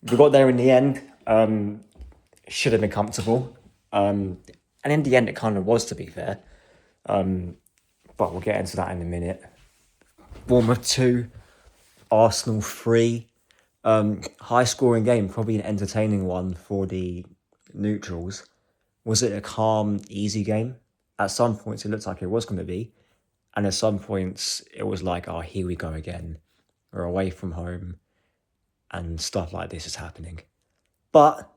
We got there in the end. Should have been comfortable. And in the end, it kind of was, to be fair. But we'll get into that in a minute. Bournemouth 2, Arsenal 3. High scoring game, probably an entertaining one for the neutrals. Was it a calm, easy game? At some points, it looked like it was going to be. And at some points, it was like, oh, here we go again. We're away from home, and stuff like this is happening. But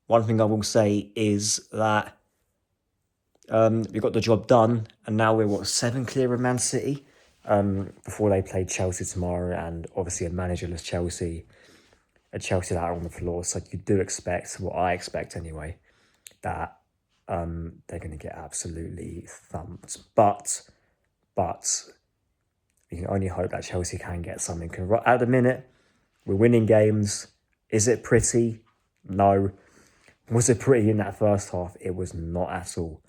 one thing I will say is that we got the job done, and now we're 7 clear of Man City before they play Chelsea tomorrow, and obviously a managerless Chelsea, a Chelsea that are on the floor. So you do expect, what I expect anyway, that they're going to get absolutely thumped. But you can only hope that Chelsea can get something. At the minute, we're winning games. Is it pretty? No. Was it pretty in that first half? It was not at all.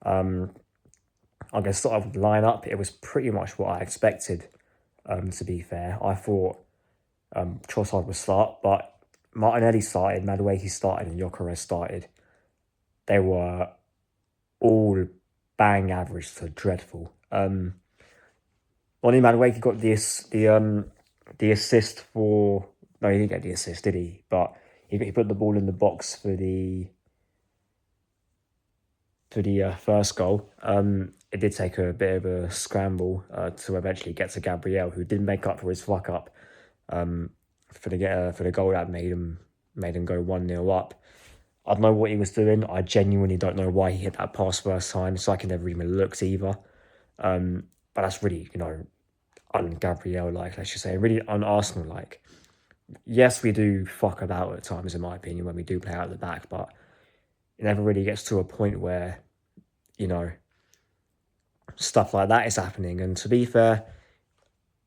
I'm going to start off with the lineup. It was pretty much what I expected, to be fair. I thought Trossard would start, but Martinelli started, Madueke started, and Gyökeres started. They were all bang average to dreadful. Only Madueke got the assist for... No, he didn't get the assist, did he? But he put the ball in the box for the first goal. It did take a bit of a scramble to eventually get to Gabriel, who did make up for his fuck up for the goal that made him go 1-0 up. I don't know what he was doing. I genuinely don't know why he hit that pass first time. So I can never even looked either. But that's really, un-Gabriel like, let's just say, really un-Arsenal like. Yes, we do fuck about at times, in my opinion, when we do play out at the back, but it never really gets to a point where, stuff like that is happening. And to be fair,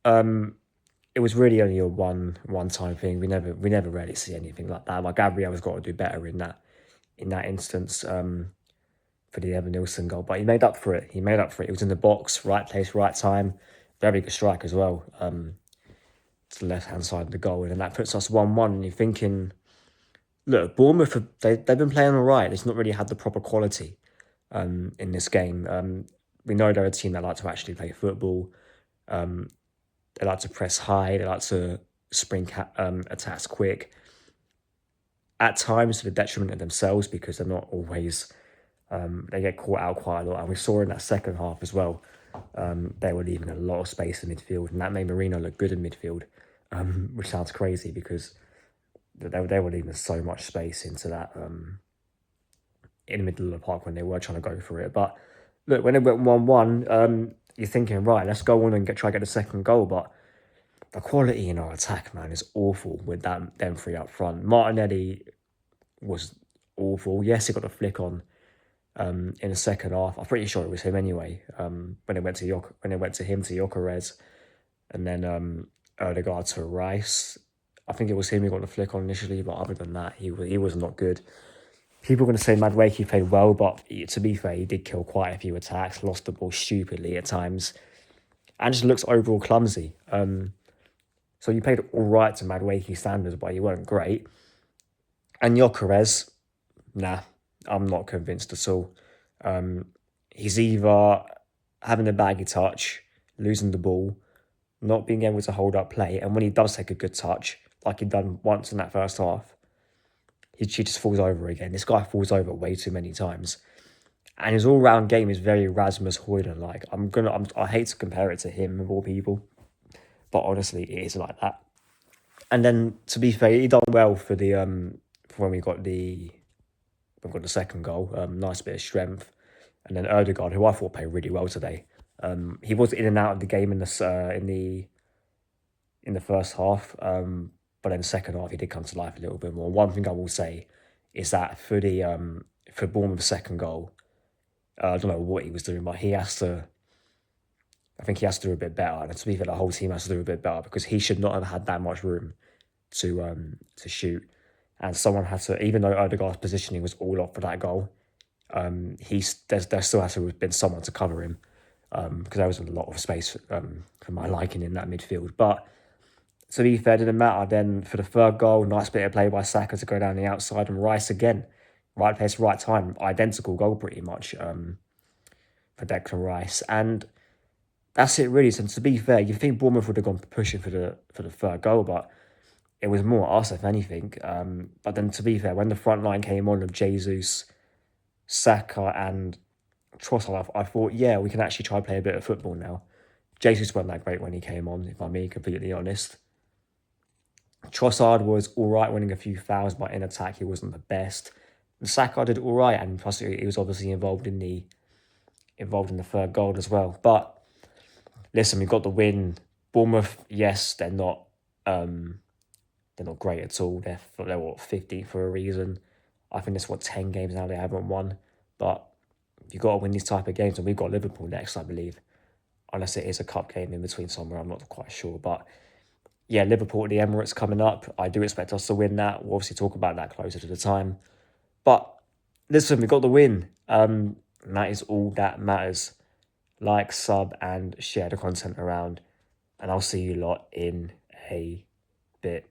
it was really only a one-time thing. We never really see anything like that. Like Gabriel has got to do better in that instance for the Evan Nilsson goal, but he made up for it. He was in the box, right place, right time. Very good strike as well. To the left-hand side of the goal, and then that puts us 1-1. And you're thinking, look, Bournemouth, they've been playing all right. It's not really had the proper quality in this game. We know they're a team that like to actually play football. They like to press high. They like to spring attacks quick. At times to the detriment of themselves, because they're not always... they get caught out quite a lot. And we saw in that second half as well, they were leaving a lot of space in midfield. And that made Marino look good in midfield, which sounds crazy because they were leaving so much space into that in the middle of the park when they were trying to go for it. But look, when it went 1-1, you're thinking, right, let's go on and try to get the second goal. But the quality in our attack, man, is awful with them three up front. Martinelli was awful. Yes, he got a flick on in the second half. I'm pretty sure it was him anyway. When it went to him to Gyökeres, and then Odegaard to Rice. I think it was him who got the flick on initially, but other than that, he was not good. People are going to say Madueke played well, but to be fair, he did kill quite a few attacks, lost the ball stupidly at times, and just looks overall clumsy. So you played all right to Madueke standards, but you weren't great. And Gyökeres, nah, I'm not convinced at all. He's either having a baggy touch, losing the ball, not being able to hold up play, and when he does take a good touch, like he'd done once in that first half, he just falls over again. This guy falls over way too many times. And his all-round game is very Rasmus Højlund-like. I hate to compare it to him, of all people, but honestly, it is like that. And then, to be fair, he done well for the for when we got the second goal. Nice bit of strength. And then Odegaard, who I thought played really well today. He was in and out of the game in the first half, but then the second half he did come to life a little bit more. One thing I will say is that for Bournemouth's second goal, I don't know what he was doing, but I think he has to do a bit better. And to be fair, the whole team has to do a bit better, because he should not have had that much room to shoot. And someone had to, even though Odegaard's positioning was all off for that goal, there still has to have been someone to cover him, because there was a lot of space for my liking in that midfield. But to be fair, it didn't matter. Then for the third goal, nice bit of play by Saka to go down the outside, and Rice again, right place, right time, identical goal pretty much for Declan Rice, and that's it really. So to be fair, you think Bournemouth would have gone pushing for the third goal, but it was more us if anything. But then to be fair, when the front line came on of Jesus, Saka, and Trossard, I thought, yeah, we can actually try to play a bit of football now. Jesus wasn't that great when he came on, if I'm being completely honest. Trossard was all right, winning a few fouls, but in attack he wasn't the best. And Saka did all right, and plus he was obviously involved in the third goal as well. But listen, we got the win. Bournemouth, yes, they're not great at all. They're what 50 for a reason. I think it's 10 games now they haven't won. But you got to win these type of games, and we've got Liverpool next, I believe, unless it is a cup game in between somewhere. I'm not quite sure, but yeah, Liverpool at the Emirates coming up. I do expect us to win that. We'll obviously talk about that closer to the time. But listen, we got the win. And that is all that matters. Like, sub, and share the content around. And I'll see you lot in a bit.